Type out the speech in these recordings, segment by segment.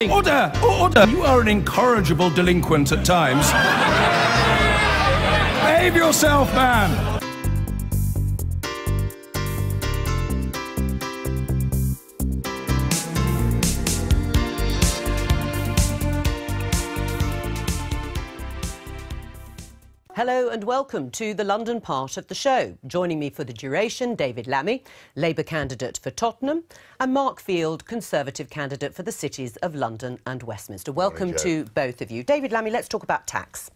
Order! Order! You are an incorrigible delinquent at times. Behave yourself, man! Hello and welcome to the London part of the show. Joining me for the duration, David Lammy, Labour candidate for Tottenham, and Mark Field, Conservative candidate for the cities of London and Westminster. Welcome to both of you. David Lammy, let's talk about tax.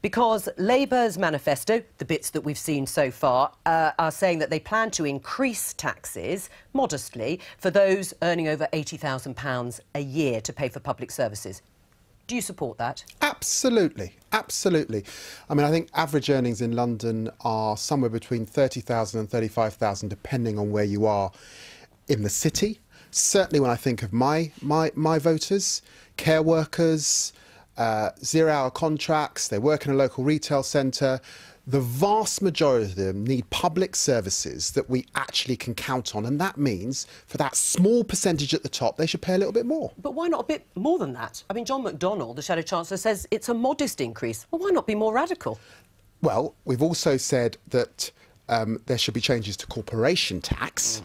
Because Labour's manifesto, the bits that we've seen so far, are saying that they plan to increase taxes modestly for those earning over £80,000 a year to pay for public services. Do you support that? Absolutely, absolutely. I mean, I think average earnings in London are somewhere between 30,000 and 35,000, depending on where you are in the city. Certainly when I think of my voters, care workers, zero-hour contracts, they work in a local retail centre. The vast majority of them need public services that we actually can count on, and that means for that small percentage at the top, they should pay a little bit more. But why not a bit more than that? I mean, John McDonnell, the Shadow Chancellor, says it's a modest increase. Well, why not be more radical? Well, we've also said that there should be changes to corporation tax,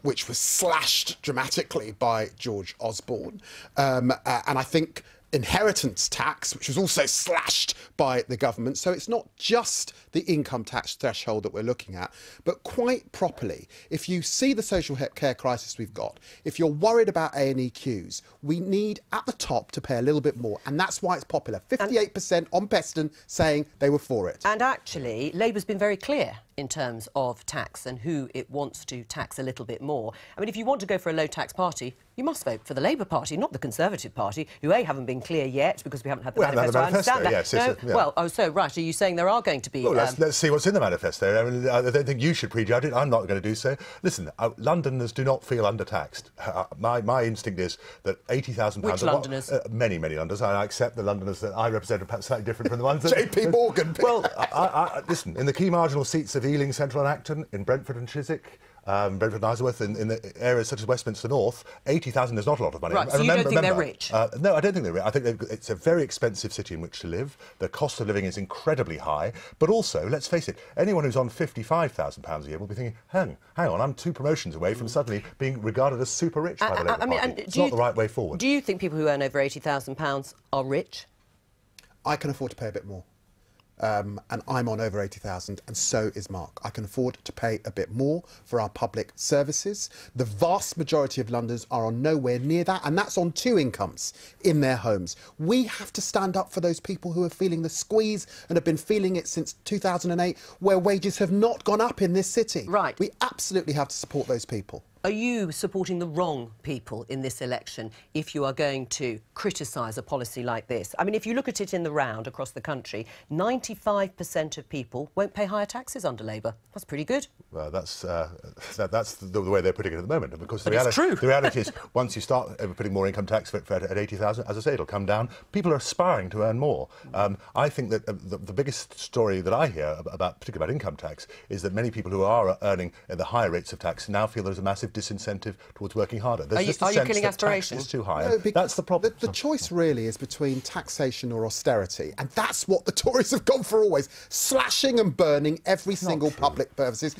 which was slashed dramatically by George Osborne. And I think inheritance tax, which was also slashed by the government. So it's not just the income tax threshold that we're looking at, but quite properly, if you see the social care crisis we've got, if you're worried about A&E queues, we need at the top to pay a little bit more, and that's why it's popular. 58% on Peston saying they were for it. And actually, Labour's been very clear in terms of tax and who it wants to tax a little bit more. I mean, if you want to go for a low-tax party, you must vote for the Labour Party, not the Conservative Party, who, A, haven't been clear yet because we haven't had the manifesto. I understand that. Yes, no? yeah. Well, oh, so, right, are you saying there are going to be... Well, let's see what's in the manifesto. I mean, I don't think you should prejudge it. I'm not going to do so. Listen, Londoners do not feel undertaxed. My instinct is that £80,000... Which Londoners? Many Londoners. I accept the Londoners that I represent are perhaps slightly different from the ones that... JP Morgan. Well, listen, in the key marginal seats of Ealing, Central and Acton, in Brentford and Chiswick, Brentford and Isleworth, in the areas such as Westminster North, 80,000 is not a lot of money. Right, so you don't think they're rich? No, I don't think they're rich. I think it's a very expensive city in which to live. The cost of living is incredibly high. But also, let's face it, anyone who's on £55,000 a year will be thinking, hang on, I'm 2 promotions away from suddenly being regarded as super rich by the Labour Party. It's not the right way forward. Do you think people who earn over £80,000 are rich? I can afford to pay a bit more. And I'm on over 80,000, and so is Mark. I can afford to pay a bit more for our public services. The vast majority of Londoners are on nowhere near that, and that's on 2 incomes in their homes. We have to stand up for those people who are feeling the squeeze and have been feeling it since 2008, where wages have not gone up in this city. Right. We absolutely have to support those people. Are you supporting the wrong people in this election if you are going to criticise a policy like this? I mean, if you look at it in the round across the country, 95% of people won't pay higher taxes under Labour. That's pretty good. Well, that's the way they're putting it at the moment. And because the reality is, once you start putting more income tax at 80,000, as I say, it'll come down. People are aspiring to earn more. I think that the biggest story that I hear about, particularly about income tax, is that many people who are earning at the higher rates of tax now feel there's a massive disincentive towards working harder. Are you killing aspirations? Tax is too high. No, that's the problem. The choice really is between taxation or austerity, and that's what the Tories have gone for always. Slashing and burning every single public services.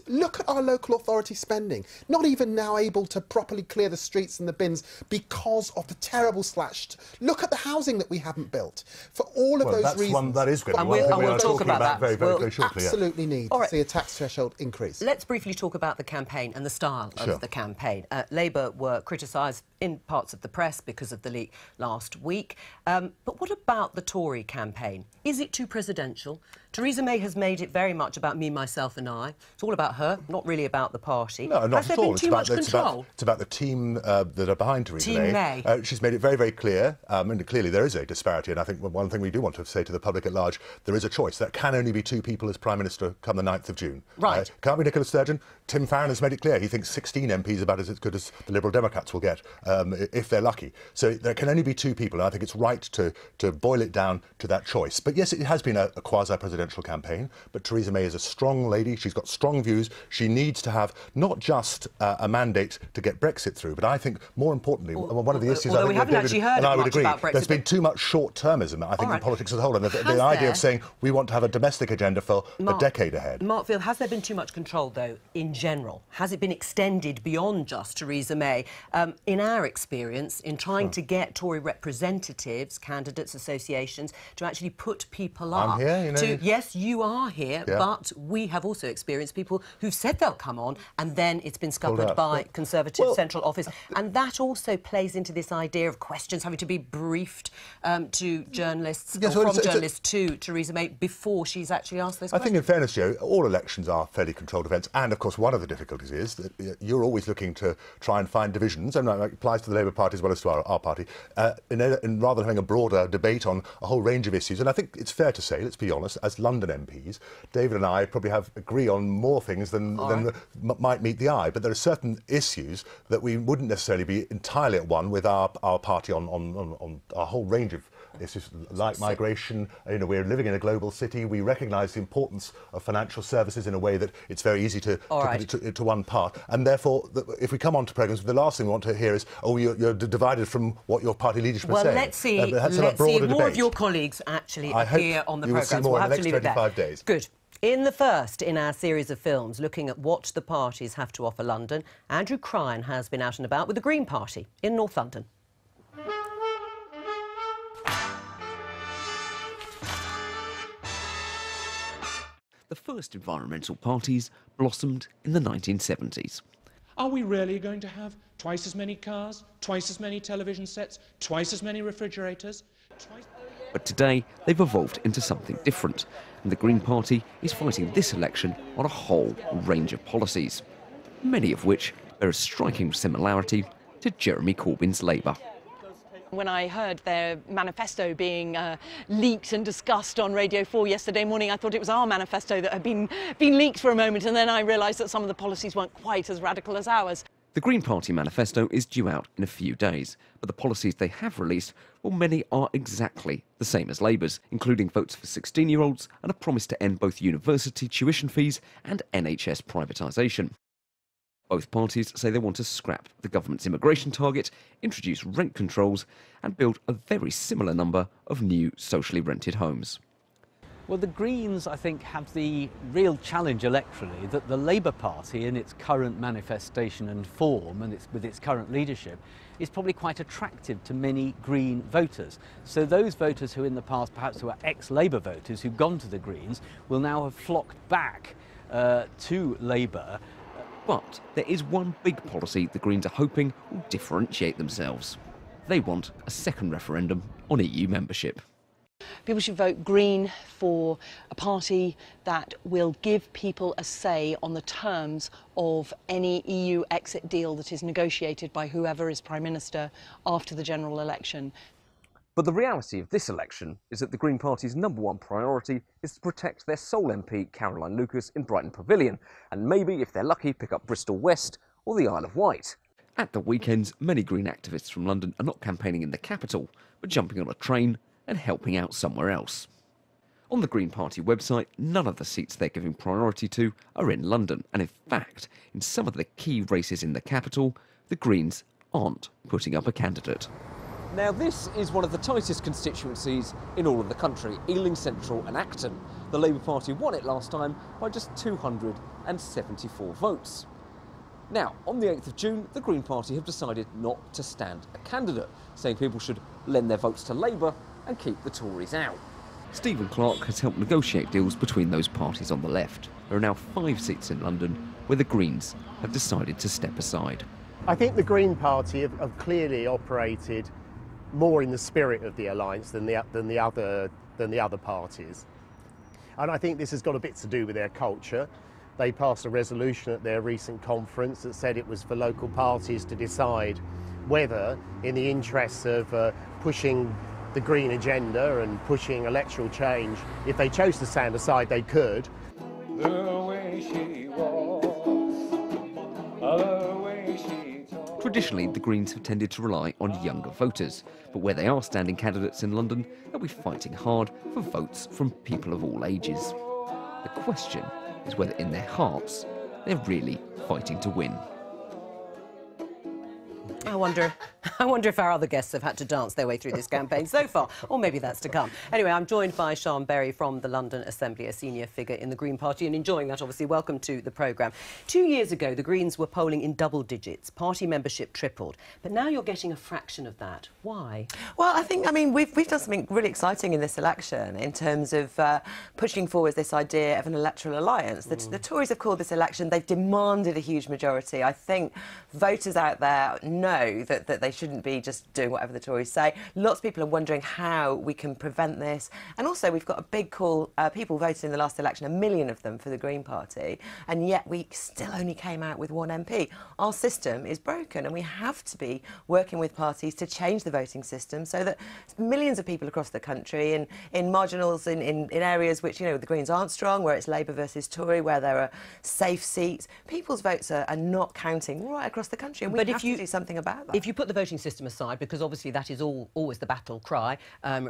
Look at our local authority spending. Not even now able to properly clear the streets and the bins because of the terrible slashed. Look at the housing that we haven't built. For all of those reasons... That is good. And we'll talk about that. Very shortly. Absolutely need to see a tax threshold increase. Let's briefly talk about the campaign and the style of the campaign. Labour were criticised in parts of the press because of the leak last week. But what about the Tory campaign? Is it too presidential? Theresa May has made it very much about me, myself and I. It's all about her, not really about the party. No, not at all. Has there been too much control? It's about the team that are behind Theresa May. She's made it very, very clear, and clearly there is a disparity, and I think one thing we do want to say to the public at large, there is a choice. There can only be 2 people as Prime Minister come the 9th of June. Right. Can't be Nicola Sturgeon. Tim Farron has made it clear he thinks 16 MPs is about as good as the Liberal Democrats will get if they're lucky. So there can only be two people, and I think it's right to boil it down to that choice. But yes, it has been a quasi-presidential campaign, but Theresa May is a strong lady. She's got strong views. She needs to have not just a mandate to get Brexit through, but I think more importantly, one of the issues I think we haven't actually heard much about Brexit. There's been too much short-termism, I think, in politics as a whole, and the idea of saying we want to have a domestic agenda for a decade ahead. Mark Field, has there been too much control, though, in general? Has it been extended beyond just Theresa May? In our experience, in trying to get Tory representatives, candidates, associations, to actually put people up... I'm here, you know. Yes, you are here, but we have also experienced people who've said they'll come on, and then it's been scuppered by Conservative Central Office. And that also plays into this idea of questions having to be briefed to journalists, or from journalists to Theresa May before she's actually asked those questions. I think, in fairness, Joe, all elections are fairly controlled events, and of course one of the difficulties is that you're always looking to try and find divisions, and that applies to the Labour Party as well as to our party, in rather than having a broader debate on a whole range of issues. And I think it's fair to say, let's be honest, as London MPs, David and I probably agree on more things than might meet the eye, but there are certain issues that we wouldn't necessarily be entirely at one with our party on a whole range of issues like migration. You know, we're living in a global city. We recognise the importance of financial services in a way that it's very easy to put it to one part. And therefore, if we come on to programmes, the last thing we want to hear is, oh, you're divided from what your party leadership is saying. Well, let's see if more of your colleagues actually appear on the programmes. We'll have to leave it there. 25 days. Good. In the first in our series of films looking at what the parties have to offer London, Andrew Cryan has been out and about with the Green Party in North London. The first environmental parties blossomed in the 1970s. Are we really going to have twice as many cars, twice as many television sets, twice as many refrigerators? But today, they've evolved into something different, and the Green Party is fighting this election on a whole range of policies, many of which bear a striking similarity to Jeremy Corbyn's Labour. When I heard their manifesto being leaked and discussed on Radio 4 yesterday morning, I thought it was our manifesto that had been leaked for a moment, and then I realised that some of the policies weren't quite as radical as ours. The Green Party manifesto is due out in a few days, but the policies they have released, well, many are exactly the same as Labour's, including votes for 16-year-olds and a promise to end both university tuition fees and NHS privatisation. Both parties say they want to scrap the government's immigration target, introduce rent controls and build a very similar number of new socially rented homes. Well, the Greens, I think, have the real challenge electorally that the Labour Party, in its current manifestation and form and with its current leadership, is probably quite attractive to many Green voters. So those voters who in the past perhaps were ex-Labour voters who've gone to the Greens will now have flocked back to Labour. But there is one big policy the Greens are hoping will differentiate themselves. They want a second referendum on EU membership. People should vote Green for a party that will give people a say on the terms of any EU exit deal that is negotiated by whoever is Prime Minister after the general election. But the reality of this election is that the Green Party's #1 priority is to protect their sole MP, Caroline Lucas, in Brighton Pavilion, and maybe, if they're lucky, pick up Bristol West or the Isle of Wight. At the weekends, many Green activists from London are not campaigning in the capital, but jumping on a train and helping out somewhere else. On the Green Party website, none of the seats they're giving priority to are in London, and in fact, in some of the key races in the capital, the Greens aren't putting up a candidate. Now, this is one of the tightest constituencies in all of the country, Ealing Central and Acton. The Labour Party won it last time by just 274 votes. Now, on the 8th of June, the Green Party have decided not to stand a candidate, saying people should lend their votes to Labour and keep the Tories out. Stephen Clark has helped negotiate deals between those parties on the left. There are now 5 seats in London where the Greens have decided to step aside. I think the Green Party have clearly operated more in the spirit of the alliance than the other parties, and I think this has got a bit to do with their culture. They passed a resolution at their recent conference that said it was for local parties to decide whether, in the interests of pushing the Green agenda and pushing electoral change, if they chose to stand aside, they could. Traditionally, the Greens have tended to rely on younger voters, but where they are standing candidates in London, they'll be fighting hard for votes from people of all ages. The question is whether in their hearts they're really fighting to win. I wonder if our other guests have had to dance their way through this campaign so far, or maybe that's to come. Anyway, I'm joined by Sian Berry from the London Assembly, a senior figure in the Green Party, and enjoying that, obviously. Welcome to the programme. 2 years ago, the Greens were polling in double digits. Party membership tripled. But now you're getting a fraction of that. Why? Well, I mean, we've done something really exciting in this election in terms of pushing forward this idea of an electoral alliance. The Tories have called this election, they've demanded a huge majority. I think voters out there know that they shouldn't be just doing whatever the Tories say. Lots of people are wondering how we can prevent this. And also, we've got a big call. People voted in the last election, 1 million of them, for the Green Party, and yet we still only came out with 1 MP. Our system is broken, and we have to be working with parties to change the voting system so that millions of people across the country, in marginals, in areas which, you know, the Greens aren't strong, where it's Labour versus Tory, where there are safe seats, people's votes are not counting right across the country, and we have to do something about that. If you put the voting system aside, because obviously that is always the battle cry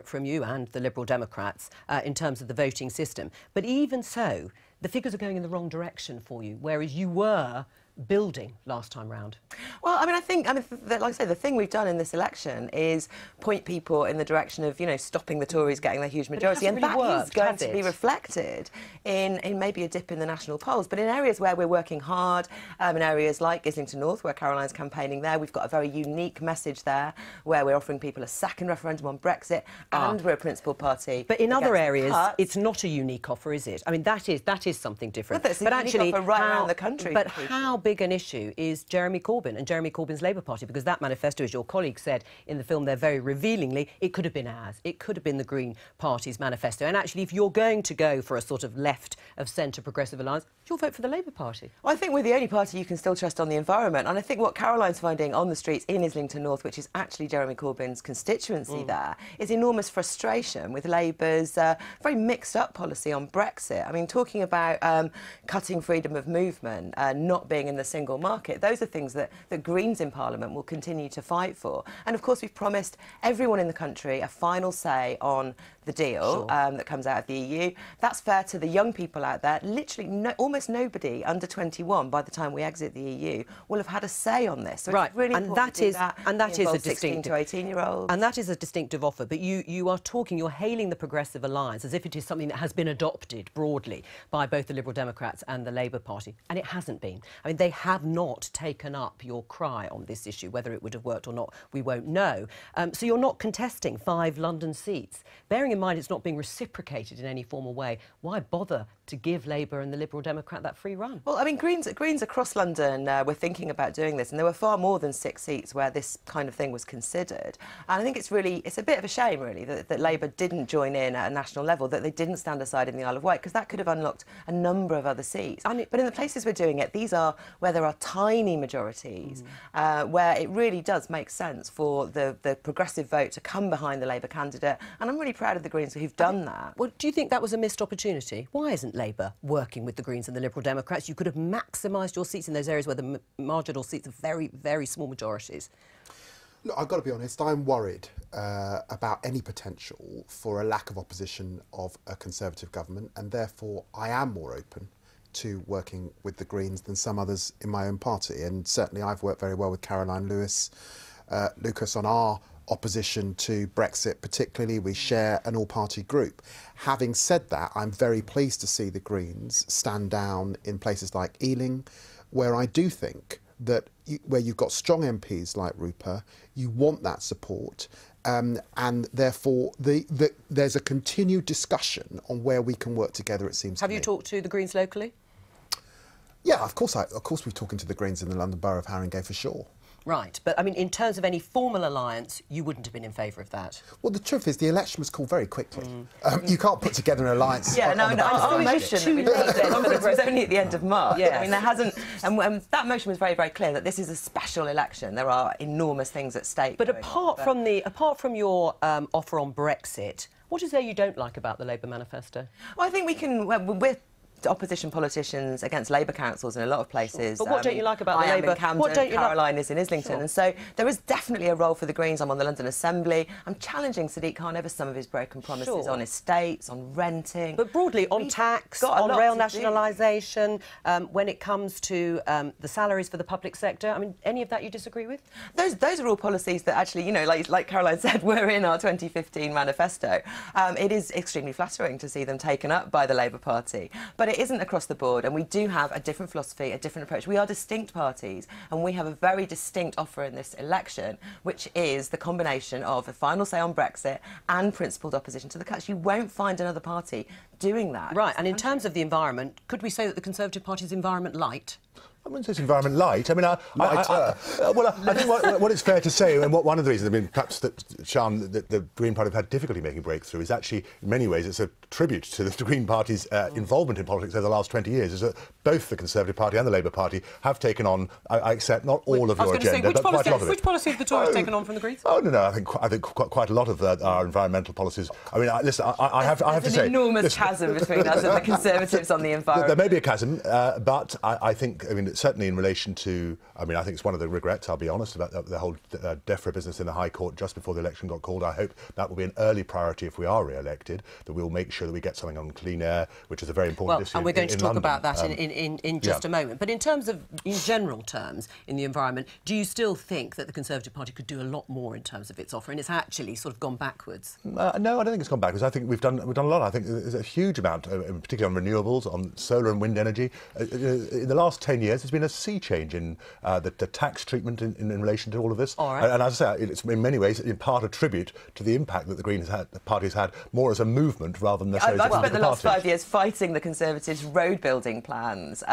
from you and the Liberal Democrats in terms of the voting system, but even so, the figures are going in the wrong direction for you, whereas you were building last time round. Well, I mean, like I say, the thing we've done in this election is point people in the direction of, you know, stopping the Tories getting their huge majority, and that is going to be reflected in maybe a dip in the national polls. But in areas where we're working hard, in areas like Islington North, where Caroline's campaigning there, we've got a very unique message there, where we're offering people a second referendum on Brexit, and we're a principal party. But in other areas, it's not a unique offer, is it? I mean, that is something different. But actually, right around the country. But how big an issue is Jeremy Corbyn and Jeremy Corbyn's Labour Party? Because that manifesto, as your colleague said in the film there very revealingly, it could have been ours. It could have been the Green Party's manifesto. And actually, if you're going to go for a sort of left of centre progressive alliance, you'll vote for the Labour Party. Well, I think we're the only party you can still trust on the environment. And I think what Caroline's finding on the streets in Islington North, which is actually Jeremy Corbyn's constituency there, is enormous frustration with Labour's very mixed-up policy on Brexit. I mean, talking about cutting freedom of movement, not being in the single market, those are things that Greens in Parliament will continue to fight for. And of course, we've promised everyone in the country a final say on the deal that comes out of the EU. That's fair to the young people out there. Literally, almost nobody under 21 by the time we exit the EU will have had a say on this. So right, it's really and that is a 16 to 18-year-olds. And that is a distinctive offer. But you're hailing the progressive alliance as if it is something that has been adopted broadly by both the Liberal Democrats and the Labour Party, and it hasn't been. I mean, they have not taken up your cry on this issue. Whether it would have worked or not, we won't know. So you're not contesting 5 London seats. Bearing in mind it's not being reciprocated in any formal way, why bother to give Labour and the Liberal Democrat that free run? Well, I mean, Greens across London were thinking about doing this, and there were far more than 6 seats where this kind of thing was considered. And I think it's a bit of a shame, really, that Labour didn't join in at a national level, that they didn't stand aside in the Isle of Wight, because that could have unlocked a number of other seats. But in the places we're doing it, these are where there are tiny majorities, where it really does make sense for the progressive vote to come behind the Labour candidate. And I'm really proud of the Greens who've done that. Well, do you think that was a missed opportunity? Why isn't Labour working with the Greens and the Liberal Democrats? You could have maximised your seats in those areas where the marginal seats are very, very small majorities. Look, I've got to be honest, I'm worried about any potential for a lack of opposition of a Conservative government, and therefore I am more open to working with the Greens than some others in my own party. And certainly I've worked very well with Caroline Lucas on our opposition to Brexit. Particularly, we share an all-party group. Having said that, I'm very pleased to see the Greens stand down in places like Ealing, where I do think that where you've got strong MPs like Rupert, you want that support, and therefore there's a continued discussion on where we can work together, it seems to me. Have you talked to the Greens locally? Yeah, of course we're talking to the Greens in the London Borough of Haringey for sure. Right, but I mean, in terms of any formal alliance, you wouldn't have been in favour of that. Well, the truth is, the election was called very quickly. You can't put together an alliance. Yeah, our motion that we put was only at the end of March. Yes. I mean, there hasn't, and that motion was very, very clear that this is a special election. There are enormous things at stake. But apart from your offer on Brexit, what is there you don't like about the Labour manifesto? Well, I think we're opposition politicians against Labour councils in a lot of places. But what don't you like about the Labour? I am in Camden, Caroline is in Islington, and so there is definitely a role for the Greens. I'm on the London Assembly. I'm challenging Sadiq Khan over some of his broken promises on estates, on renting. But broadly, on tax, on rail nationalisation, when it comes to the salaries for the public sector, I mean, any of that you disagree with? Those are all policies that actually, you know, like Caroline said, were in our 2015 manifesto. It is extremely flattering to see them taken up by the Labour Party, but it isn't across the board, and we do have a different philosophy, a different approach. We are distinct parties, and we have a very distinct offer in this election, which is the combination of a final say on Brexit and principled opposition to the cuts. You won't find another party doing that. Right, and in terms of the environment, could we say that the Conservative Party is environment light? I wouldn't say it's environment light. I mean, I think what it's fair to say, and one of the reasons, I mean, perhaps that, Sian, that the Green Party have had difficulty making breakthrough is actually, in many ways, it's a tribute to the Green Party's involvement in politics over the last 20 years, is that both the Conservative Party and the Labour Party have taken on, I accept, not all of your agenda, but quite a lot of it. Which policy have the Tories taken on from the Greens? Oh, no, I think quite a lot of our environmental policies. I mean, listen, I have to say... There's an enormous chasm between us and the Conservatives on the environment. There may be a chasm, but I think, I mean, certainly in relation to, I mean, I think it's one of the regrets, I'll be honest, about the whole DEFRA business in the High Court just before the election got called. I hope that will be an early priority if we are re-elected, that we'll make sure that we get something on clean air, which is a very important issue. And we're going to talk London. about that in just a moment. But in terms of, in general terms, in the environment, do you still think that the Conservative Party could do a lot more in terms of its offer, and it's actually sort of gone backwards? No, I don't think it's gone backwards. I think we've done a lot. I think there's a huge amount, particularly on renewables, on solar and wind energy. In the last 10 years, there's been a sea change in the tax treatment in relation to all of this. All right. And as I say, it's in many ways in part a tribute to the impact that the Green Party has had more as a movement rather than necessarily I've spent the last party. 5 years fighting the Conservatives' road building plans.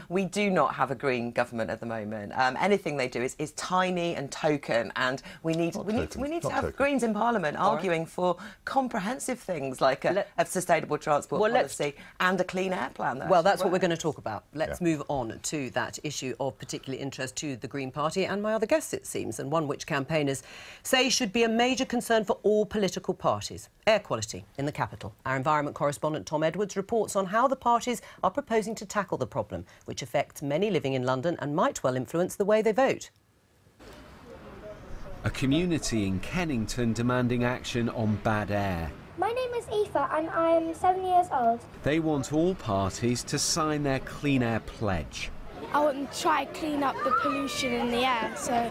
We do not have a Green government at the moment. Anything they do is tiny and token, and we need to have Greens in Parliament arguing for comprehensive things like a sustainable transport policy and a clean air plan. Well, that's what we're going to talk about. Let's move on to that issue of particular interest to the Green Party and my other guests, it seems, and one which campaigners say should be a major concern for all political parties: air quality in the capital. Our environment correspondent Tom Edwards reports on how the parties are proposing to tackle the problem, which affects many living in London and might well influence the way they vote. A community in Kennington demanding action on bad air. My name is Aoife and I am 7 years old. They want all parties to sign their clean air pledge. I want to try clean up the pollution in the air, so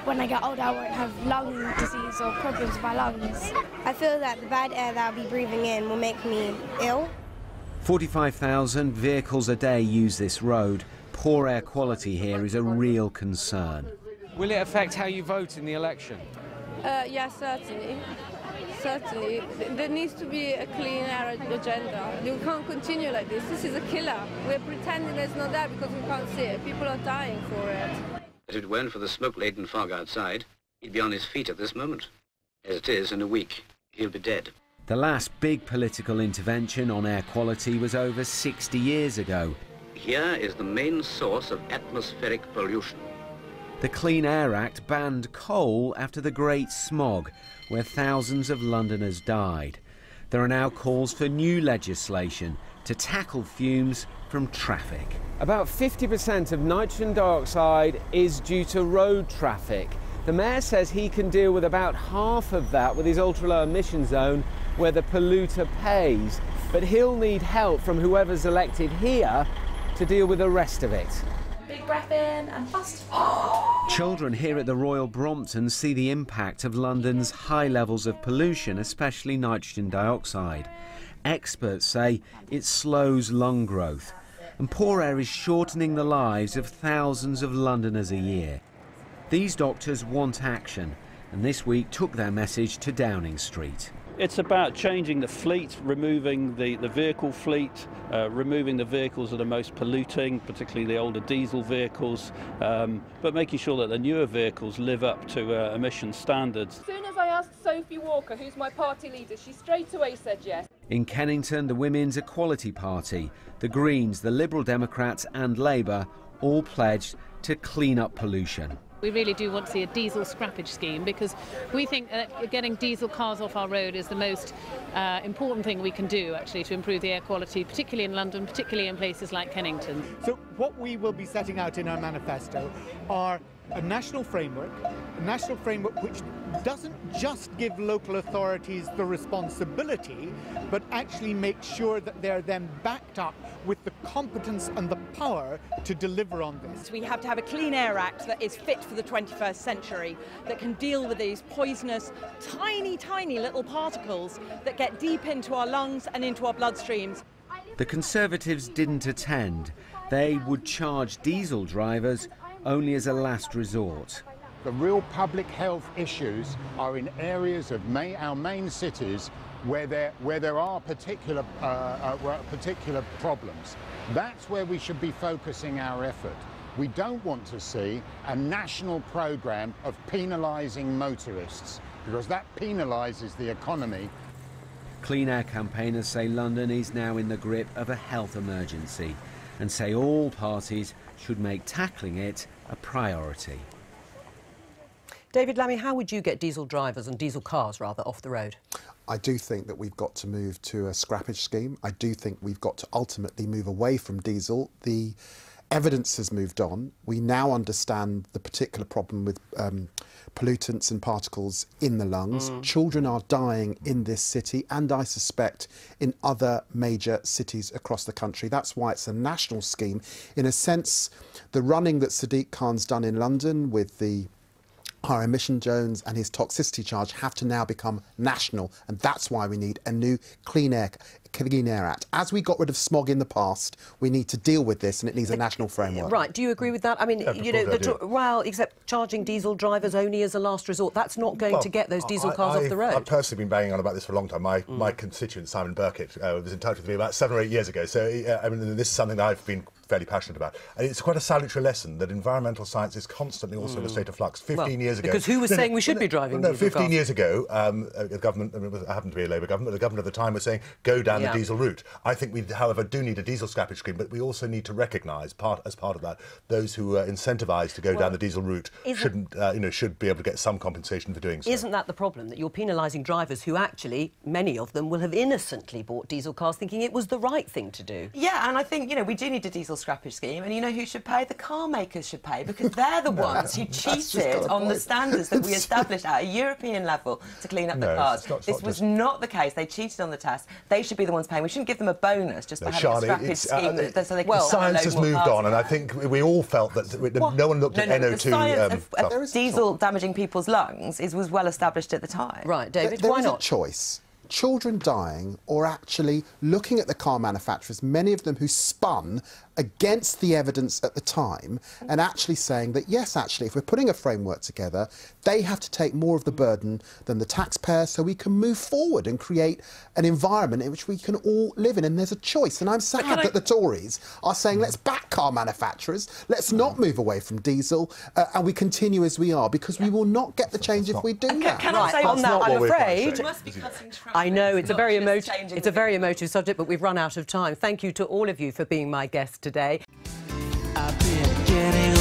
when I get older I won't have lung disease or problems with my lungs. I feel that the bad air that I'll be breathing in will make me ill. 45,000 vehicles a day use this road. Poor air quality here is a real concern. Will it affect how you vote in the election? Yes, certainly. Certainly. There needs to be a clean air agenda. We can't continue like this. This is a killer. We're pretending it's not there because we can't see it. People are dying for it. If it weren't for the smoke-laden fog outside, he'd be on his feet at this moment. As it is, in a week, he'll be dead. The last big political intervention on air quality was over 60 years ago. Here is the main source of atmospheric pollution. The Clean Air Act banned coal after the Great Smog, where thousands of Londoners died. There are now calls for new legislation to tackle fumes from traffic. About 50% of nitrogen dioxide is due to road traffic. The Mayor says he can deal with about half of that with his ultra-low emission zone, where the polluter pays. But he'll need help from whoever's elected here to deal with the rest of it. Big breath in and fast. Children here at the Royal Brompton see the impact of London's high levels of pollution, especially nitrogen dioxide. Experts say it slows lung growth, and poor air is shortening the lives of thousands of Londoners a year. These doctors want action, and this week took their message to Downing Street. It's about changing the fleet, removing the vehicle fleet, removing the vehicles that are most polluting, particularly the older diesel vehicles, but making sure that the newer vehicles live up to emission standards. As soon as I asked Sophie Walker, who's my party leader, she straight away said yes. In Kennington, the Women's Equality Party, the Greens, the Liberal Democrats and Labour all pledged to clean up pollution. We really do want to see a diesel scrappage scheme because we think that getting diesel cars off our road is the most important thing we can do actually to improve the air quality, particularly in London, particularly in places like Kennington. So what we will be setting out in our manifesto are a national framework which doesn't just give local authorities the responsibility, but actually make sure that they're then backed up with the competence and the power to deliver on this. We have to have a Clean Air Act that is fit for the 21st century, that can deal with these poisonous, tiny little particles that get deep into our lungs and into our bloodstreams. The Conservatives didn't attend. They would charge diesel drivers only as a last resort. The real public health issues are in areas of our main cities where there are particular problems. That's where we should be focusing our effort. We don't want to see a national programme of penalising motorists, because that penalises the economy. Clean air campaigners say London is now in the grip of a health emergency and say all parties should make tackling it a priority. David Lammy, how would you get diesel drivers and diesel cars, rather, off the road? I do think that we've got to move to a scrappage scheme. I do think we've got to ultimately move away from diesel. The evidence has moved on. We now understand the particular problem with pollutants and particles in the lungs. Children are dying in this city and I suspect in other major cities across the country. That's why it's a national scheme. In a sense, the running that Sadiq Khan's done in London with the higher emission zones and his toxicity charge have to now become national, and that's why we need a new Clean Air Act. As we got rid of smog in the past, we need to deal with this, and it needs a national framework. Right, do you agree with that? I mean, you know, well, except charging diesel drivers only as a last resort, that's not going to get those diesel cars off the road. I've personally been banging on about this for a long time. My constituent, Simon Burkitt, was in touch with me about 7 or 8 years ago, so I mean, this is something that I've been fairly passionate about. And it's quite a salutary lesson that environmental science is constantly also in a state of flux. 15 years ago... Because who was saying we should be driving diesel 15 cars? years ago, the government, it happened to be a Labour government, but the government at the time was saying, go down the diesel route. I think we, however, do need a diesel scrappage scheme, but we also need to recognise, as part of that, those who are incentivised to go down the diesel route should be able to get some compensation for doing so. Isn't that the problem, that you're penalising drivers who actually, many of them, will have innocently bought diesel cars thinking it was the right thing to do? Yeah, and I think, you know, we do need a diesel scrappage scheme, and you know who should pay? The car makers should pay, because they're the ones who cheated on the standards that we established at a European level to clean up the cars. This was not the case. They cheated on the test. They should be the ones paying. We shouldn't give them a bonus just for having a scrappage scheme so they can science has moved on, and I think we all felt that no one looked at NO2. The science of diesel damaging people's lungs was well established at the time. Right, David, why not? There is a choice. Children dying, or actually looking at the car manufacturers, many of them who spun against the evidence at the time, and actually saying that, yes, actually, if we're putting a framework together, they have to take more of the burden than the taxpayer, so we can move forward and create an environment in which we can all live in. And there's a choice. And I'm sad that the Tories are saying, let's back car manufacturers, let's not move away from diesel, and we continue as we are, because we will not get the change if we do that. Can I say on that, I'm afraid... I know, it's a very emotive subject, but we've run out of time. Thank you to all of you for being my guests today. I've been getting